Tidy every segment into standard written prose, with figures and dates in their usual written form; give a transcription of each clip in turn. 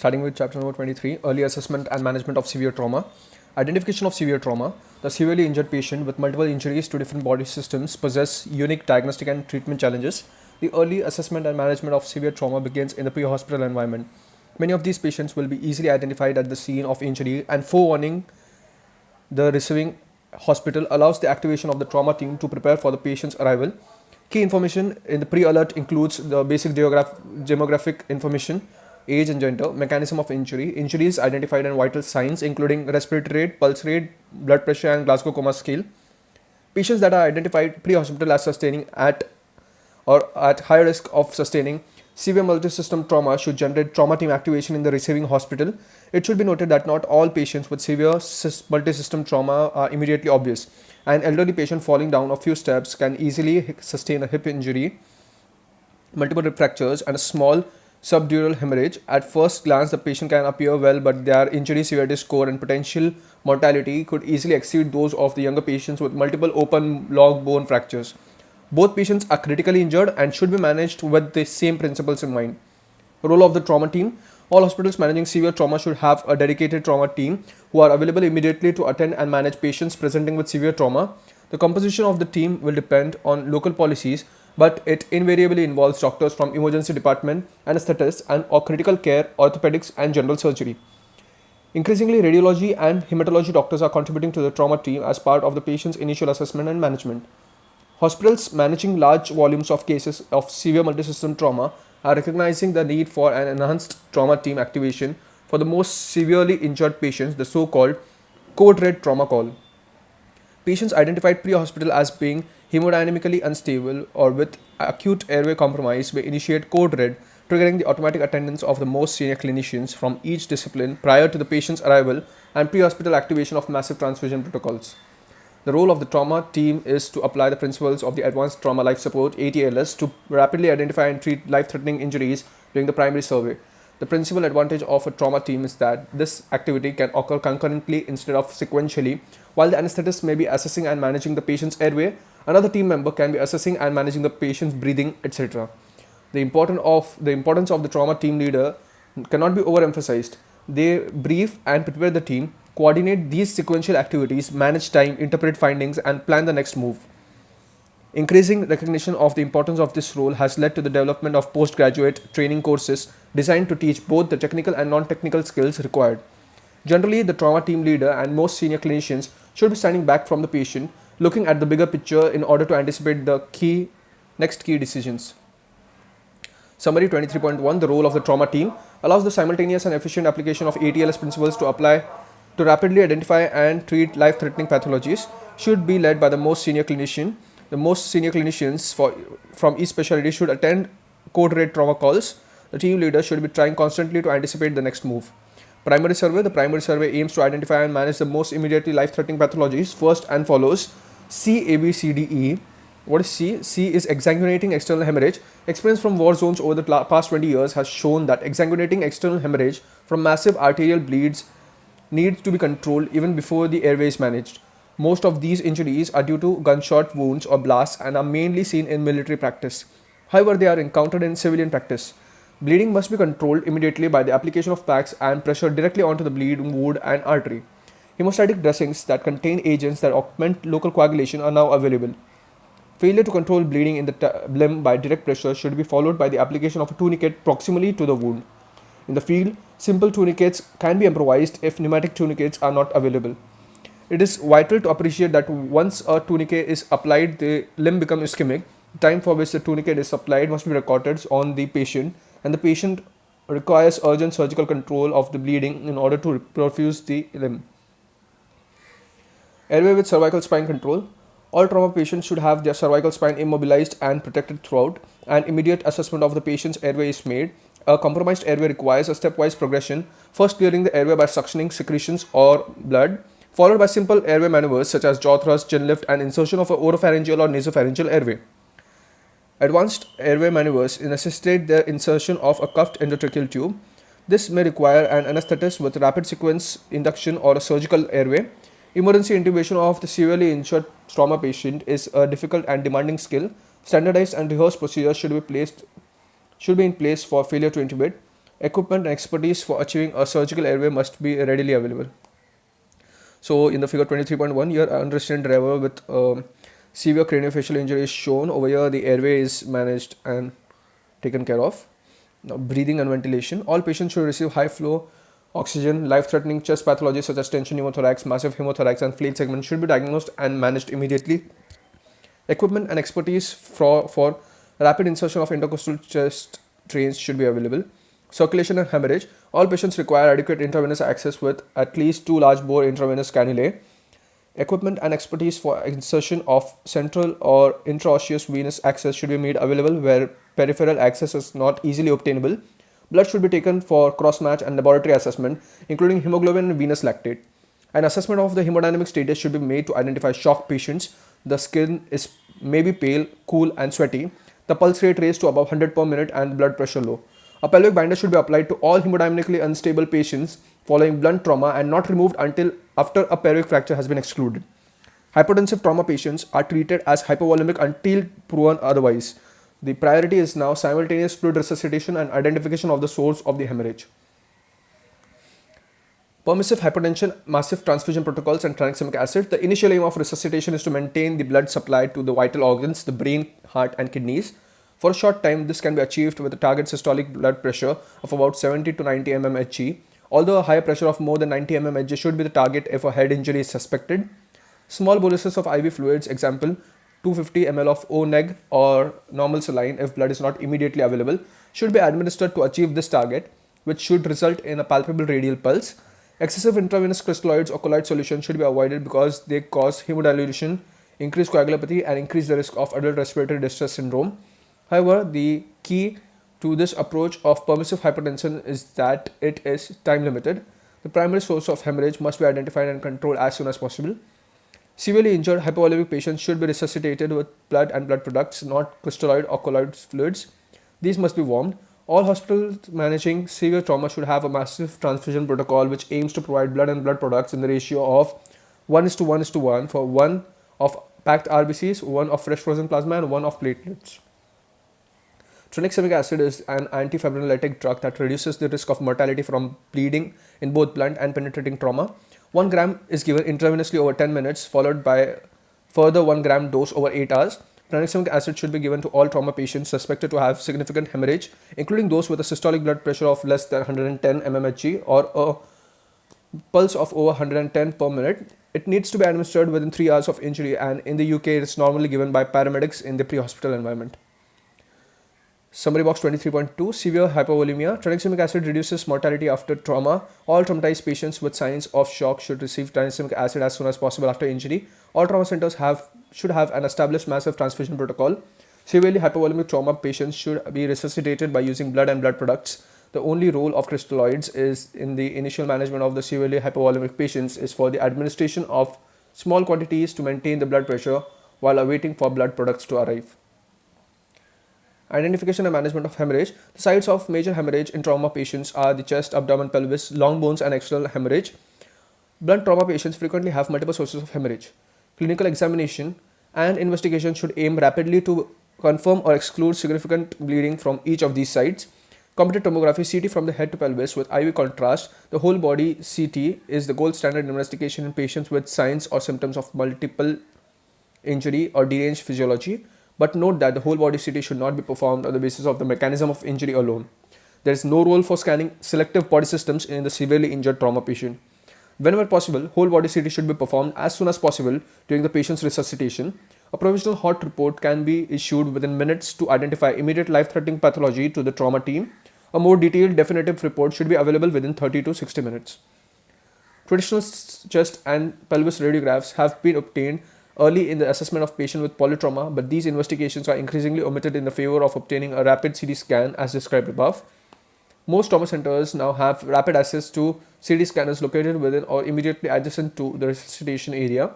Starting with chapter number 23, early assessment and management of severe trauma. Identification of severe trauma. The severely injured patient with multiple injuries to different body systems possess unique diagnostic and treatment challenges. The early assessment and management of severe trauma begins in the pre-hospital environment. Many of these patients will be easily identified at the scene of injury, and forewarning the receiving hospital allows the activation of the trauma team to prepare for the patient's arrival. Key information in the pre-alert includes the basic demographic information, age and gender, mechanism of injury, injuries identified and vital signs including respiratory rate, pulse rate, blood pressure and Glasgow Coma Scale. Patients that are identified pre-hospital as sustaining at high risk of sustaining severe multisystem trauma should generate trauma team activation in the receiving hospital. It should be noted that not all patients with severe multisystem trauma are immediately obvious. An elderly patient falling down a few steps can easily sustain a hip injury, multiple rib fractures, and a small subdural hemorrhage. At first glance, the patient can appear well, but their injury severity score and potential mortality could easily exceed those of the younger patients with multiple open long bone fractures. Both patients are critically injured and should be managed with the same principles in mind. Role of the trauma team. All hospitals managing severe trauma should have a dedicated trauma team who are available immediately to attend and manage patients presenting with severe trauma. The composition of the team will depend on local policies, but it invariably involves doctors from emergency department, anesthetists, and or critical care, orthopedics, and general surgery. Increasingly, radiology and hematology doctors are contributing to the trauma team as part of the patient's initial assessment and management. Hospitals managing large volumes of cases of severe multisystem trauma are recognizing the need for an enhanced trauma team activation for the most severely injured patients, the so-called code red trauma call. Patients identified pre-hospital as being hemodynamically unstable or with acute airway compromise may initiate code red, triggering the automatic attendance of the most senior clinicians from each discipline prior to the patient's arrival and pre-hospital activation of massive transfusion protocols. The role of the trauma team is to apply the principles of the Advanced Trauma Life Support (ATLS) to rapidly identify and treat life-threatening injuries during the primary survey. The principal advantage of a trauma team is that this activity can occur concurrently instead of sequentially. While the anesthetist may be assessing and managing the patient's airway, another team member can be assessing and managing the patient's breathing, etc. The importance of the trauma team leader cannot be overemphasized. They brief and prepare the team, coordinate these sequential activities, manage time, interpret findings, and plan the next move. Increasing recognition of the importance of this role has led to the development of postgraduate training courses designed to teach both the technical and non-technical skills required. Generally, the trauma team leader and most senior clinicians should be standing back from the patient, looking at the bigger picture in order to anticipate the next key decisions. Summary 23.1. The role of the trauma team allows the simultaneous and efficient application of ATLS principles to rapidly identify and treat life-threatening pathologies. Should be led by the most senior clinician. The most senior clinicians from each specialty should attend code red trauma calls. The team leader should be trying constantly to anticipate the next move. Primary survey. The primary survey aims to identify and manage the most immediately life-threatening pathologies. First and follows C, A, B, C, D, E. What is C? C is exsanguinating external hemorrhage. Experience from war zones over the past 20 years has shown that exsanguinating external hemorrhage from massive arterial bleeds needs to be controlled even before the airway is managed. Most of these injuries are due to gunshot wounds or blasts and are mainly seen in military practice. However, they are encountered in civilian practice. Bleeding must be controlled immediately by the application of packs and pressure directly onto the bleeding wound and artery. Hemostatic dressings that contain agents that augment local coagulation are now available. Failure to control bleeding in the limb by direct pressure should be followed by the application of a tourniquet proximally to the wound. In the field, simple tourniquets can be improvised if pneumatic tourniquets are not available. It is vital to appreciate that once a tourniquet is applied, the limb becomes ischemic. The time for which the tourniquet is applied must be recorded on the patient, and the patient requires urgent surgical control of the bleeding in order to perfuse the limb. Airway with cervical spine control. All trauma patients should have their cervical spine immobilized and protected throughout. An immediate assessment of the patient's airway is made. A compromised airway requires a stepwise progression, first clearing the airway by suctioning secretions or blood, followed by simple airway maneuvers such as jaw thrust, chin lift, and insertion of a oropharyngeal or nasopharyngeal airway. Advanced airway maneuvers necessitate the insertion of a cuffed endotracheal tube. This may require an anesthetist with rapid sequence induction or a surgical airway. Emergency intubation of the severely injured trauma patient is a difficult and demanding skill. Standardized and rehearsed procedures should be in place for failure to intubate. Equipment and expertise for achieving a surgical airway must be readily available. So in the figure 23.1, here unrestrained driver with severe craniofacial injury is shown. Over here, the airway is managed and taken care of. Now, breathing and ventilation. All patients should receive high flow oxygen. Life-threatening chest pathologies such as tension pneumothorax, massive hemothorax, and flayed segment should be diagnosed and managed immediately. Equipment and expertise for rapid insertion of intercostal chest trains should be available. Circulation and hemorrhage. All patients require adequate intravenous access with at least 2 large bore intravenous cannulae. Equipment and expertise for insertion of central or intraosseous venous access should be made available where peripheral access is not easily obtainable. Blood should be taken for cross-match and laboratory assessment, including hemoglobin and venous lactate. An assessment of the hemodynamic status should be made to identify shock patients. The skin may be pale, cool, and sweaty. The pulse rate raised to above 100 per minute and blood pressure low. A pelvic binder should be applied to all hemodynamically unstable patients following blunt trauma and not removed until after a pelvic fracture has been excluded. Hypotensive trauma patients are treated as hypovolemic until proven otherwise. The priority is now simultaneous fluid resuscitation and identification of the source of the hemorrhage. Permissive hypertension, massive transfusion protocols, and tranexamic acid. The initial aim of resuscitation is to maintain the blood supply to the vital organs, the brain, heart, and kidneys. For a short time, this can be achieved with a target systolic blood pressure of about 70 to 90 mmHg, although a higher pressure of more than 90 mmHg should be the target if a head injury is suspected. Small boluses of IV fluids, example 250 ml of O-neg or normal saline if blood is not immediately available, should be administered to achieve this target, which should result in a palpable radial pulse. Excessive intravenous crystalloids or colloid solution should be avoided because they cause hemodilution, increase coagulopathy, and increase the risk of adult respiratory distress syndrome. However, the key to this approach of permissive hypertension is that it is time limited. The primary source of hemorrhage must be identified and controlled as soon as possible. Severely injured hypovolemic patients should be resuscitated with blood and blood products, not crystalloid or colloid fluids. These must be warmed. All hospitals managing severe trauma should have a massive transfusion protocol which aims to provide blood and blood products in the ratio of 1:1:1 for 1 of packed RBCs, 1 of fresh frozen plasma, and 1 of platelets. Tranexamic acid is an antifibrinolytic drug that reduces the risk of mortality from bleeding in both blunt and penetrating trauma. 1 gram is given intravenously over 10 minutes, followed by further 1 gram dose over 8 hours. Tranexamic acid should be given to all trauma patients suspected to have significant hemorrhage, including those with a systolic blood pressure of less than 110 mmHg or a pulse of over 110 per minute. It needs to be administered within 3 hours of injury, and in the UK it is normally given by paramedics in the pre-hospital environment. Summary box 23.2. Severe hypovolemia. Tranexamic acid reduces mortality after trauma. All traumatized patients with signs of shock should receive tranexamic acid as soon as possible after injury. All trauma centers should have an established massive transfusion protocol. Severely hypovolemic trauma patients should be resuscitated by using blood and blood products. The only role of crystalloids is in the initial management of the severely hypovolemic patients is for the administration of small quantities to maintain the blood pressure while awaiting for blood products to arrive. Identification and management of hemorrhage. The sites of major hemorrhage in trauma patients are the chest, abdomen, pelvis, long bones, and external hemorrhage. Blunt trauma patients frequently have multiple sources of hemorrhage. Clinical examination and investigation should aim rapidly to confirm or exclude significant bleeding from each of these sites. Computed tomography CT from the head to pelvis with IV contrast. The whole body CT is the gold standard investigation in patients with signs or symptoms of multiple injury or deranged physiology. But note that the whole body CT should not be performed on the basis of the mechanism of injury alone. There is no role for scanning selective body systems in the severely injured trauma patient. Whenever possible, whole body CT should be performed as soon as possible during the patient's resuscitation. A provisional hot report can be issued within minutes to identify immediate life-threatening pathology to the trauma team. A more detailed definitive report should be available within 30 to 60 minutes. Traditional chest and pelvis radiographs have been obtained early in the assessment of patient with polytrauma, but these investigations are increasingly omitted in the favor of obtaining a rapid CT scan as described above. Most trauma centers now have rapid access to CT scanners located within or immediately adjacent to the resuscitation area.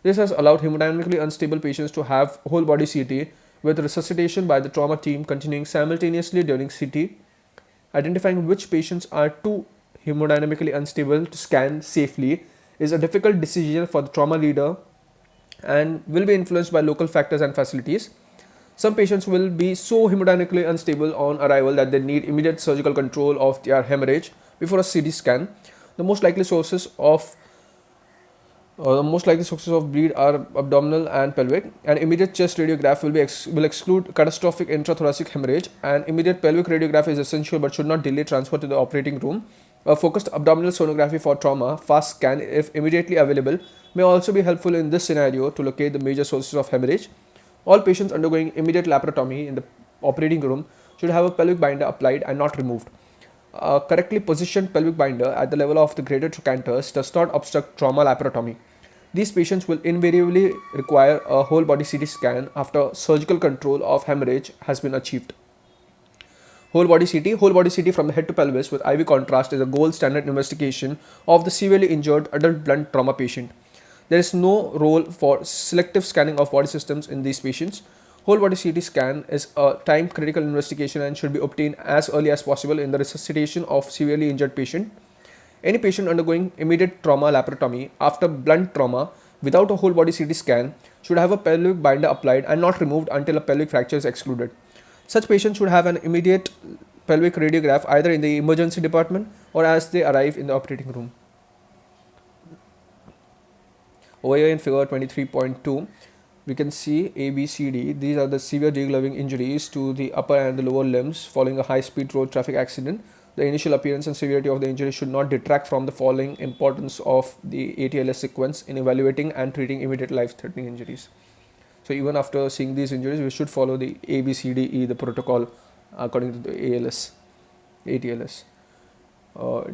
This has allowed hemodynamically unstable patients to have whole body CT with resuscitation by the trauma team continuing simultaneously during CT. Identifying which patients are too hemodynamically unstable to scan safely is a difficult decision for the trauma leader and will be influenced by local factors and facilities. Some patients will be so hemodynamically unstable on arrival that they need immediate surgical control of their hemorrhage before a CT scan. The most likely sources of bleed are abdominal and pelvic. An immediate chest radiograph will exclude catastrophic intrathoracic hemorrhage. An immediate pelvic radiograph is essential but should not delay transfer to the operating room. A focused abdominal sonography for trauma, fast scan if immediately available, may also be helpful in this scenario to locate the major sources of hemorrhage. All patients undergoing immediate laparotomy in the operating room should have a pelvic binder applied and not removed. A correctly positioned pelvic binder at the level of the greater trochanters does not obstruct trauma laparotomy. These patients will invariably require a whole body CT scan after surgical control of hemorrhage has been achieved. Whole body CT from the head to pelvis with IV contrast is a gold standard investigation of the severely injured adult blunt trauma patient. There is no role for selective scanning of body systems in these patients. Whole body CT scan is a time critical investigation and should be obtained as early as possible in the resuscitation of severely injured patient. Any patient undergoing immediate trauma laparotomy after blunt trauma without a whole body CT scan should have a pelvic binder applied and not removed until a pelvic fracture is excluded. Such patients should have an immediate pelvic radiograph either in the emergency department or as they arrive in the operating room. Over here in figure 23.2, we can see A, B, C, D. These are the severe degloving injuries to the upper and the lower limbs following a high-speed road traffic accident. The initial appearance and severity of the injury should not detract from the following importance of the ATLS sequence in evaluating and treating immediate life-threatening injuries. So even after seeing these injuries, we should follow the A, B, C, D, E, the protocol according to the ATLS.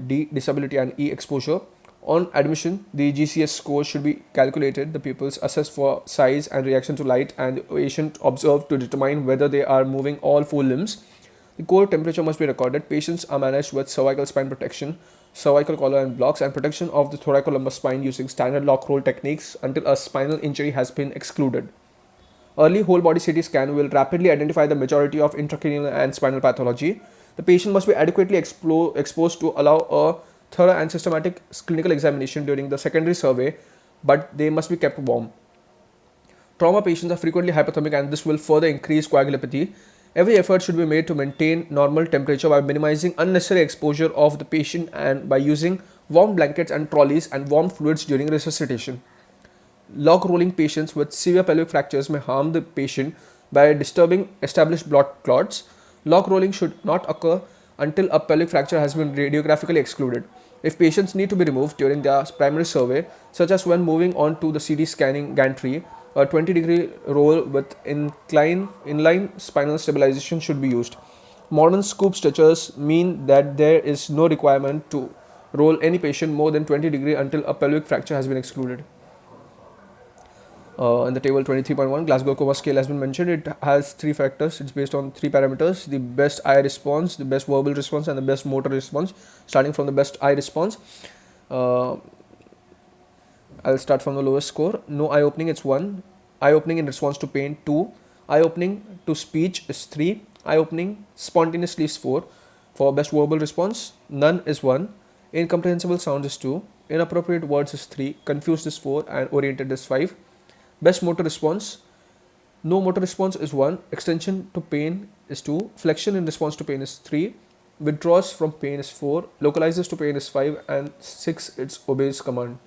D, disability, and E, exposure. On admission, the GCS score should be calculated. The pupils assessed for size and reaction to light and the patient observed to determine whether they are moving all four limbs. The core temperature must be recorded. Patients are managed with cervical spine protection, cervical collar and blocks, and protection of the thoracolumbar spine using standard lock roll techniques until a spinal injury has been excluded. Early whole body CT scan will rapidly identify the majority of intracranial and spinal pathology. The patient must be adequately exposed to allow a thorough and systematic clinical examination during the secondary survey, but they must be kept warm. Trauma patients are frequently hypothermic and this will further increase coagulopathy. Every effort should be made to maintain normal temperature by minimizing unnecessary exposure of the patient and by using warm blankets and trolleys and warm fluids during resuscitation. Log rolling patients with severe pelvic fractures may harm the patient by disturbing established blood clots. Log rolling should not occur until a pelvic fracture has been radiographically excluded. If patients need to be removed during their primary survey, such as when moving on to the CT scanning gantry, a 20-degree roll with inline spinal stabilization should be used. Modern scoop stretchers mean that there is no requirement to roll any patient more than 20 degrees until a pelvic fracture has been excluded. In the table 23.1, Glasgow Coma scale has been mentioned. It has three factors. It's based on three parameters: the best eye response, the best verbal response, and the best motor response. Starting from the best eye response, I'll start from the lowest score. No eye opening, it's 1. Eye opening in response to pain, 2. Eye opening to speech is 3. Eye opening spontaneously is 4. For best verbal response, none is 1. Incomprehensible sound is 2. Inappropriate words is 3. Confused is 4. And oriented is 5. Best motor response, no motor response is 1. Extension to pain is 2. Flexion in response to pain is 3. Withdraws from pain is 4. Localizes to pain is 5. And 6, it obeys command.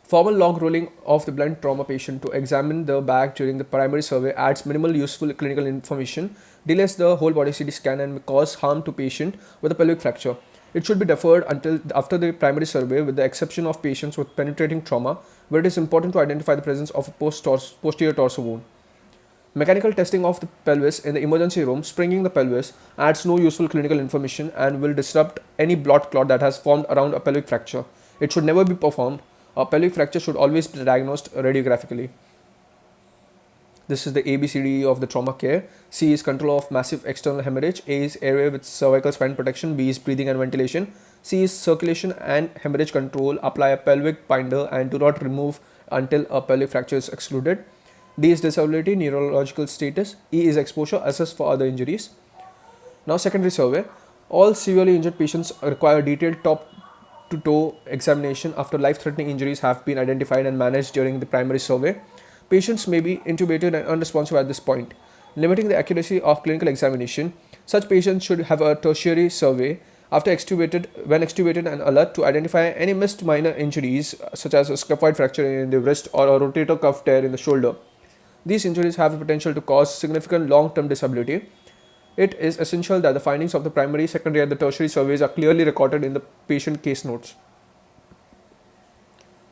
Formal log rolling of the blunt trauma patient to examine the back during the primary survey adds minimal useful clinical information, delays the whole body CT scan, and may cause harm to patient with a pelvic fracture. It should be deferred until after the primary survey, with the exception of patients with penetrating trauma, where it is important to identify the presence of a posterior torso wound. Mechanical testing of the pelvis in the emergency room, springing the pelvis, adds no useful clinical information and will disrupt any blood clot that has formed around a pelvic fracture. It should never be performed. A pelvic fracture should always be diagnosed radiographically. This is the ABCD of the trauma care. C is control of massive external hemorrhage. A is airway with cervical spine protection. B is breathing and ventilation. C is circulation and hemorrhage control. Apply a pelvic binder and do not remove until a pelvic fracture is excluded. D is disability, neurological status. E is exposure, assess for other injuries. Now secondary survey. All severely injured patients require detailed top to toe examination after life-threatening injuries have been identified and managed during the primary survey. Patients may be intubated and unresponsive at this point, limiting the accuracy of clinical examination. Such patients should have a tertiary survey after extubated, when extubated and alert to identify any missed minor injuries such as a scaphoid fracture in the wrist or a rotator cuff tear in the shoulder. These injuries have the potential to cause significant long-term disability. It is essential that the findings of the primary, secondary, and the tertiary surveys are clearly recorded in the patient case notes.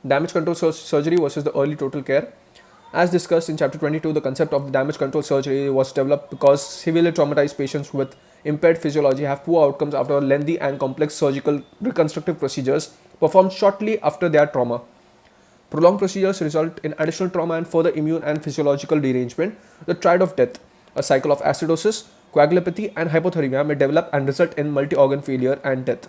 Damage control surgery versus the early total care. As discussed in chapter 22, the concept of damage control surgery was developed because severely traumatized patients with impaired physiology have poor outcomes after lengthy and complex surgical reconstructive procedures performed shortly after their trauma. Prolonged procedures result in additional trauma and further immune and physiological derangement. The triad of death, a cycle of acidosis, coagulopathy, and hypothermia, may develop and result in multi-organ failure and death.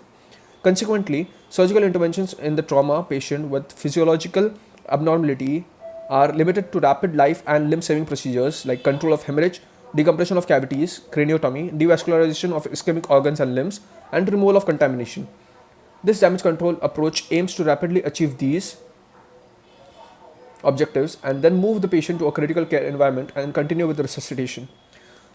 Consequently, surgical interventions in the trauma patient with physiological abnormality are limited to rapid life and limb-saving procedures like control of hemorrhage, decompression of cavities, craniotomy, devascularization of ischemic organs and limbs, and removal of contamination. This damage control approach aims to rapidly achieve these objectives and then move the patient to a critical care environment and continue with the resuscitation.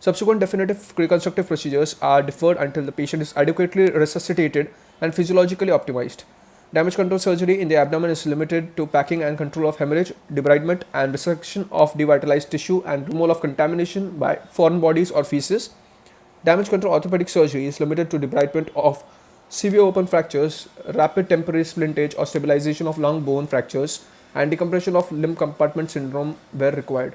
Subsequent definitive reconstructive procedures are deferred until the patient is adequately resuscitated and physiologically optimized. Damage control surgery in the abdomen is limited to packing and control of hemorrhage, debridement, and resection of devitalized tissue and removal of contamination by foreign bodies or feces. Damage control orthopedic surgery is limited to debridement of severe open fractures, rapid temporary splintage or stabilization of long bone fractures, and decompression of limb compartment syndrome where required.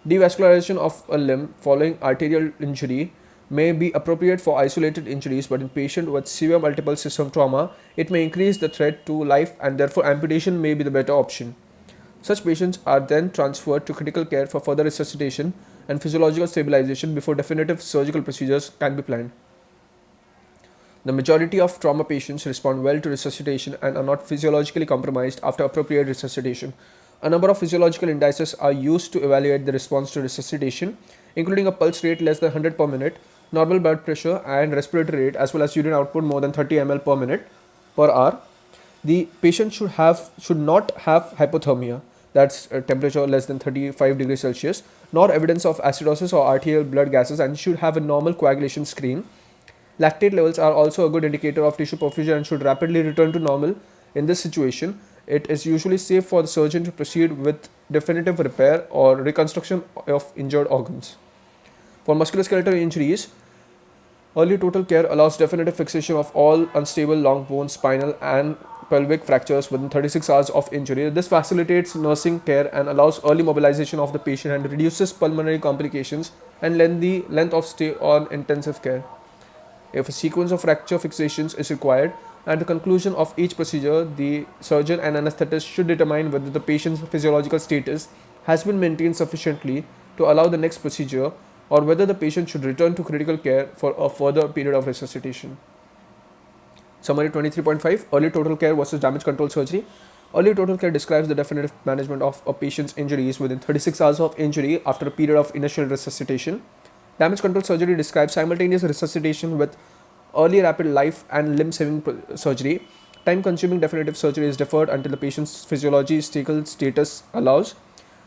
Devascularization of a limb following arterial injury may be appropriate for isolated injuries, but in patients with severe multiple system trauma, it may increase the threat to life and therefore amputation may be the better option. Such patients are then transferred to critical care for further resuscitation and physiological stabilization before definitive surgical procedures can be planned. The majority of trauma patients respond well to resuscitation and are not physiologically compromised after appropriate resuscitation. A number of physiological indices are used to evaluate the response to resuscitation, including a pulse rate less than 100 per minute, normal blood pressure and respiratory rate, as well as urine output more than 30 ml per minute per hour. The patient should not have hypothermia, that's a temperature less than 35 degrees Celsius, nor evidence of acidosis or arterial blood gases, and should have a normal coagulation screen. Lactate levels are also a good indicator of tissue perfusion and should rapidly return to normal. In this situation, it is usually safe for the surgeon to proceed with definitive repair or reconstruction of injured organs. For musculoskeletal injuries, early total care allows definitive fixation of all unstable long bone, spinal, and pelvic fractures within 36 hours of injury. This facilitates nursing care and allows early mobilization of the patient and reduces pulmonary complications and length of stay on intensive care. If a sequence of fracture fixations is required, at the conclusion of each procedure, the surgeon and anesthetist should determine whether the patient's physiological status has been maintained sufficiently to allow the next procedure or whether the patient should return to critical care for a further period of resuscitation. Summary 23.5 Early total care versus damage control surgery. Early total care describes the definitive management of a patient's injuries within 36 hours of injury after a period of initial resuscitation. Damage control surgery describes simultaneous resuscitation with early rapid life and limb-saving surgery. Time-consuming definitive surgery is deferred until the patient's physiological status allows.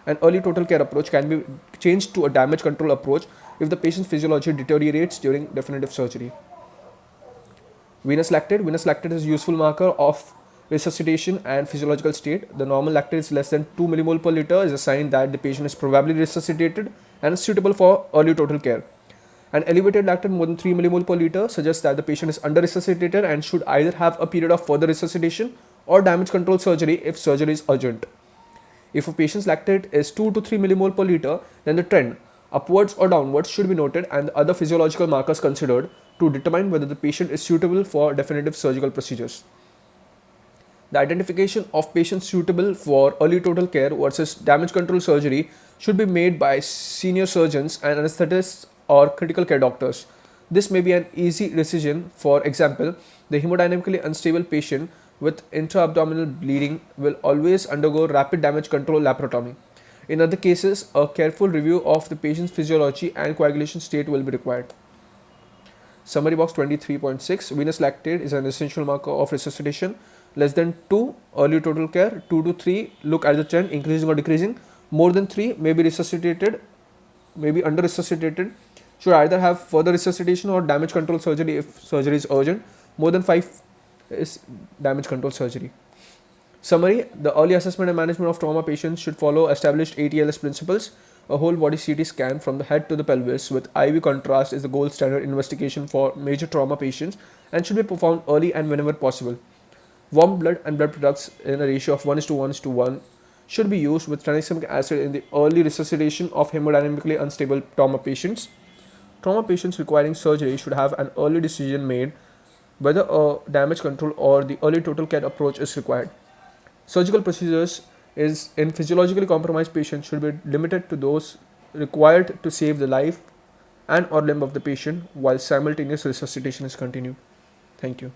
An early total care approach can be changed to a damage control approach if the patient's physiology deteriorates during definitive surgery. Venous lactate. Venous lactate is a useful marker of resuscitation and physiological state. The normal lactate is less than 2 millimole per liter is a sign that the patient is probably resuscitated and is suitable for early total care. An elevated lactate more than 3 millimole per liter suggests that the patient is under resuscitated and should either have a period of further resuscitation or damage control surgery if surgery is urgent. If a patient's lactate is 2 to 3 millimole per liter, then the trend upwards or downwards should be noted and the other physiological markers considered to determine whether the patient is suitable for definitive surgical procedures. The identification of patients suitable for early total care versus damage control surgery should be made by senior surgeons and anesthetists or critical care doctors. This may be an easy decision. For example, the hemodynamically unstable patient with intra-abdominal bleeding will always undergo rapid damage control laparotomy. In other cases, a careful review of the patient's physiology and coagulation state will be required. Summary box 23.6 Venous lactate is an essential marker of resuscitation. Less than 2, early total care. 2 to 3, look at the trend increasing or decreasing. More than 3 may be resuscitated, may be under resuscitated, should either have further resuscitation or damage control surgery if surgery is urgent. More than 5 is damage control surgery. Summary: the early assessment and management of trauma patients should follow established ATLS principles. A whole body CT scan from the head to the pelvis with IV contrast is the gold standard investigation for major trauma patients and should be performed early and whenever possible. Warm blood and blood products in a ratio of 1:1:1 should be used with tranexamic acid in the early resuscitation of hemodynamically unstable trauma patients. Trauma patients requiring surgery should have an early decision made whether a damage control or the early total care approach is required. Surgical procedures is in physiologically compromised patients should be limited to those required to save the life and or limb of the patient while simultaneous resuscitation is continued. Thank you.